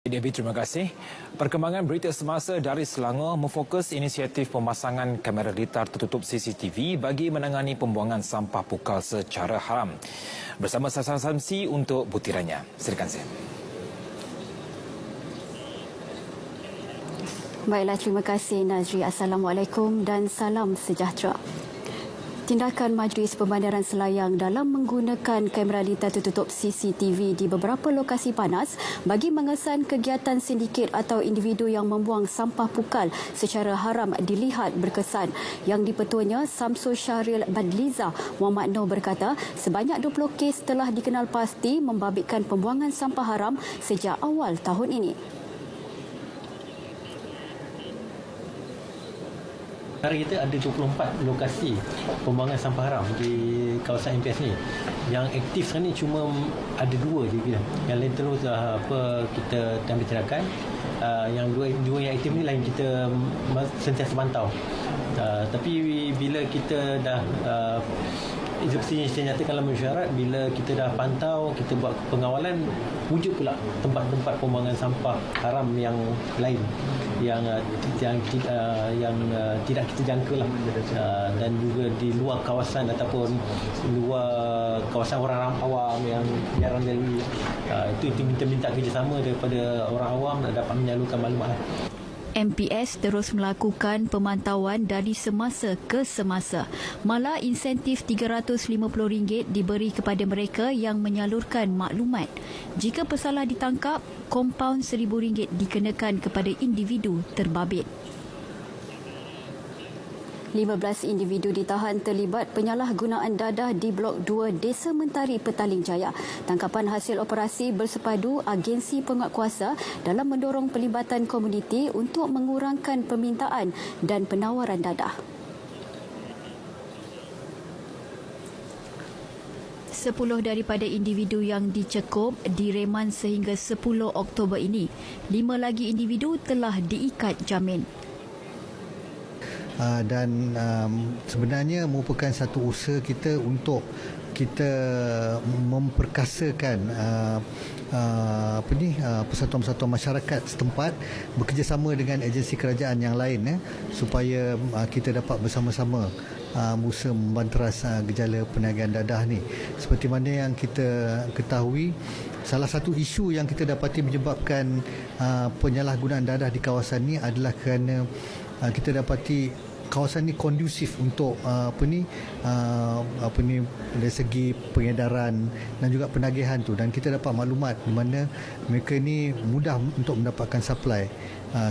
Debbie, terima kasih. Perkembangan berita semasa dari Selangor memfokus inisiatif pemasangan kamera litar tertutup CCTV bagi menangani pembuangan sampah pukal secara haram. Bersama Sasar Samsi untuk butirannya. Silakan saya. Baiklah, terima kasih Nazri. Assalamualaikum dan salam sejahtera. Tindakan Majlis Pembandaran Selayang dalam menggunakan kamera litar tertutup CCTV di beberapa lokasi panas bagi mengesan kegiatan sindiket atau individu yang membuang sampah pukal secara haram dilihat berkesan. Yang di-Petuanya Samsul Syahril Badliza Muhammad Noor berkata sebanyak 20 kes telah dikenal pasti membabitkan pembuangan sampah haram sejak awal tahun ini. Sekarang kita ada 24 lokasi pembuangan sampah haram di kawasan MPS ni. Yang aktif sekarang ni cuma ada 2 je kita. Yang lain terus kita ambil tindakan. Yang dua yang aktif ni lain kita sentiasa pantau. Tapi bila kita dah seperti saya nyatakan dalam mesyuarat, bila kita dah pantau, kita buat pengawalan, wujud pula tempat-tempat pembuangan sampah haram yang lain yang tidak kita jangka lah, dan juga di luar kawasan ataupun luar kawasan orang awam yang jarang dilalui. Itu minta kerjasama daripada orang awam dapat menyalurkan maklumat. MPS terus melakukan pemantauan dari semasa ke semasa. Malah insentif RM350 diberi kepada mereka yang menyalurkan maklumat. Jika pesalah ditangkap, kompaun RM1,000 dikenakan kepada individu terbabit. 15 individu ditahan terlibat penyalahgunaan dadah di Blok 2 Desa Mentari, Petaling Jaya. Tangkapan hasil operasi bersepadu agensi penguatkuasa dalam mendorong pelibatan komuniti untuk mengurangkan permintaan dan penawaran dadah. 10 daripada individu yang dicekup direman sehingga 10 Oktober ini. 5 lagi individu telah diikat jamin. Dan sebenarnya merupakan satu usaha kita untuk kita memperkasakan persatuan-persatuan masyarakat setempat bekerjasama dengan agensi kerajaan yang lain supaya kita dapat bersama-sama berusaha membanteras gejala perniagaan dadah ni. Seperti mana yang kita ketahui, salah satu isu yang kita dapati menyebabkan penyalahgunaan dadah di kawasan ni adalah kerana kita dapati kawasan ni kondusif untuk dari segi pengedaran dan juga penagihan tu, dan kita dapat maklumat di mana mereka ni mudah untuk mendapatkan supply,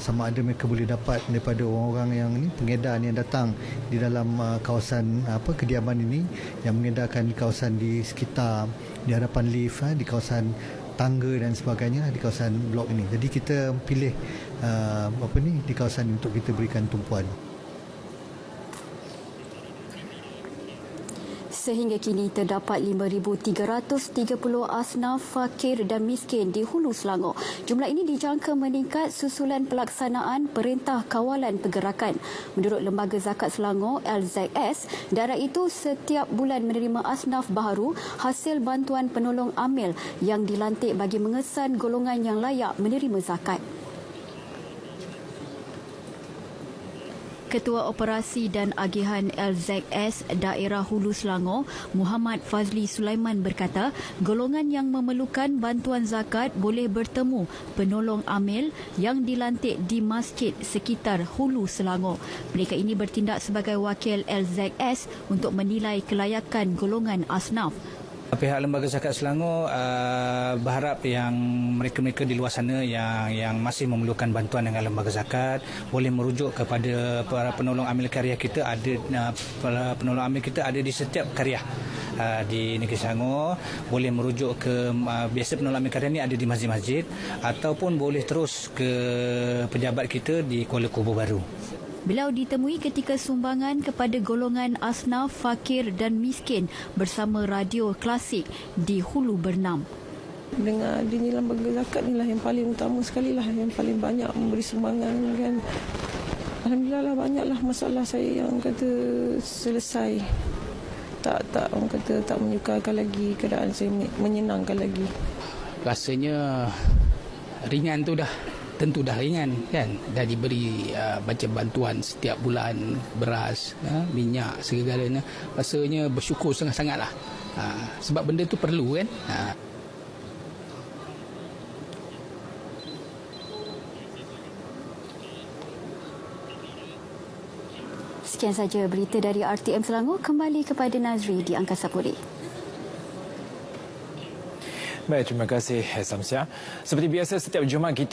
sama ada mereka boleh dapat daripada orang-orang yang ni pengedar yang datang di dalam kawasan kediaman ini yang mengedarkan di kawasan di sekitar di hadapan lift, di kawasan tangga dan sebagainya di kawasan blok ini. Jadi kita pilih di kawasan untuk kita berikan tumpuan. Sehingga kini terdapat 5,330 asnaf fakir dan miskin di Hulu Selangor. Jumlah ini dijangka meningkat susulan pelaksanaan Perintah Kawalan Pergerakan. Menurut Lembaga Zakat Selangor LZS, daerah itu setiap bulan menerima asnaf baharu hasil bantuan penolong amil yang dilantik bagi mengesan golongan yang layak menerima zakat. Ketua Operasi dan Agihan LZS Daerah Hulu Selangor, Muhammad Fazli Sulaiman berkata, golongan yang memerlukan bantuan zakat boleh bertemu penolong amil yang dilantik di masjid sekitar Hulu Selangor. Mereka ini bertindak sebagai wakil LZS untuk menilai kelayakan golongan asnaf. Pihak Lembaga Zakat Selangor berharap yang mereka-mereka di luar sana yang masih memerlukan bantuan dengan Lembaga Zakat boleh merujuk kepada para penolong amil karya kita. Penolong amil kita ada di setiap karya di negeri Selangor. Boleh merujuk ke biasa penolong amil karya ni ada di masjid-masjid ataupun boleh terus ke pejabat kita di Kuala Kubur Baru. Beliau ditemui ketika sumbangan kepada golongan asnaf fakir dan miskin bersama radio klasik di Hulu Bernam. Dengan adanya Lembaga Zakat inilah yang paling utama sekali lah, yang paling banyak memberi sumbangan kan. Alhamdulillah lah, banyaklah masalah saya yang kata selesai. Tak orang kata tak menyukarkan lagi, keadaan saya menyenangkan lagi. Rasanya ringan tu dah tentu dah ringan kan, dah diberi macam bantuan setiap bulan beras, minyak segalanya, rasanya bersyukur sangat-sangatlah. Sebab benda tu perlu kan. Sekian saja berita dari RTM Selangor. Kembali kepada Nazri di Angkasa Puri. Baik, terima kasih Samsia. Seperti biasa setiap Jumaat kita